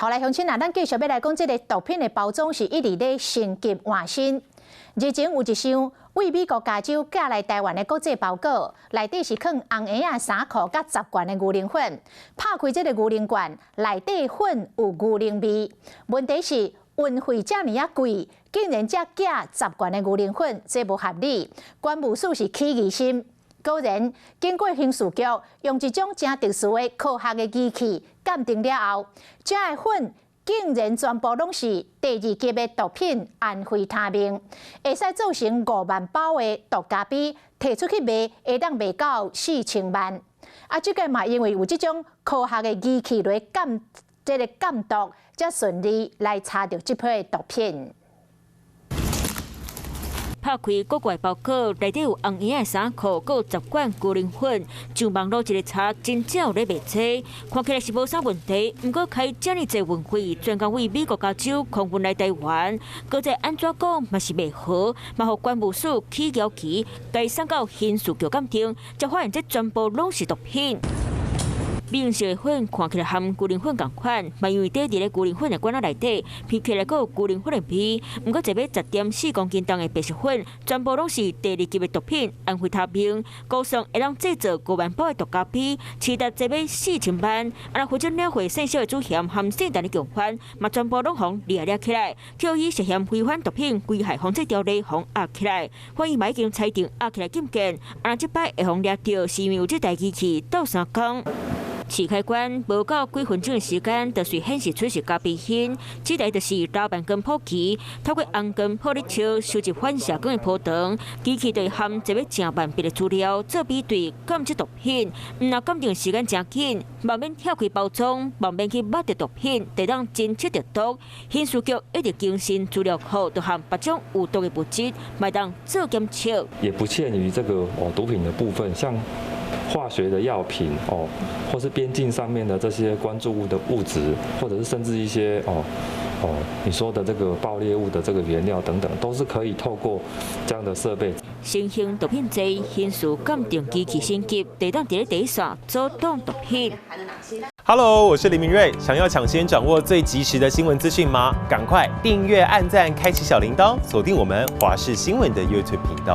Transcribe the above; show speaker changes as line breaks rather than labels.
好来，乡亲啊，咱继续要来讲这个毒品的包装是一直咧升级换新。日前有一箱为美国加州寄来台湾的国际包裹，内底是放红鞋啊、衫裤甲10罐的牛奶粉。拍开这个牛奶罐，内底粉有牛奶味。问题是运费这么啊贵，竟然才寄10罐的牛奶粉，这不合理。关务署是起疑心。果然，经过刑事局用一种真特殊的科学的仪器鉴定了后，这个粉竟然全部拢是第2级的毒品安非他命，会使造成5万包的毒咖啡，摕出去卖，会当卖到4000万。啊，这个嘛，因为有这种科学的仪器来鉴毒，才顺利来查到这批的毒品。
拍开国外包裹，内底有红颜的衫裤，佮10罐牛奶粉。上网络一个查，真正有咧卖车，看起来是无啥问题。不过开这么济运费，专讲为美国加州空运来台湾，搁再安怎讲嘛是袂好，嘛互关务署起摇旗，该送到刑事局鉴定，才发现这全部拢是毒品。美色的粉看起来和牛奶粉同款，嘛因为底伫咧牛奶粉的管仔内底，闻起来佫有牛奶粉的味。不过一尾10.4公斤重的白色粉，全部拢是第2级的毒品，安非他命。高尚会当制造5万包的毒咖啡，市值一尾4000万。啊，或者了会生小的主嫌和姓陈的共犯，嘛全部拢互抓起来，叫伊涉嫌违反毒品危害防治条例，互压起来。法院嘛已经裁定压起来禁见，啊，这摆会互抓到，是因为有这台机器斗3工。试开关无到几分钟的时间，就随显示出是咖啡因。这台就是老板跟普奇透过红根玻璃球收集反射光的波长，机器对含一尾正万笔的资料做比对，检测毒品。若鉴定时间真紧，慢慢跳开包装，慢慢去挖到毒品，得当侦测得毒。刑事局一直更新资料库，就含8种有毒的物质，卖当做检测。
也不限于这个毒品的部分，像化学的药品或是边境上面的这些关注物的物质，或者是甚至一些你说的这个爆裂物的这个原料等等，都是可以透过这样的设备。
新型毒品罪刑事鉴定机器升级，得当伫咧第一线阻挡毒品。
Hello， 我是林明瑞。想要抢先掌握最及时的新闻资讯吗？赶快订阅、按赞、开启小铃铛，锁定我们华视新闻的 YouTube 频道。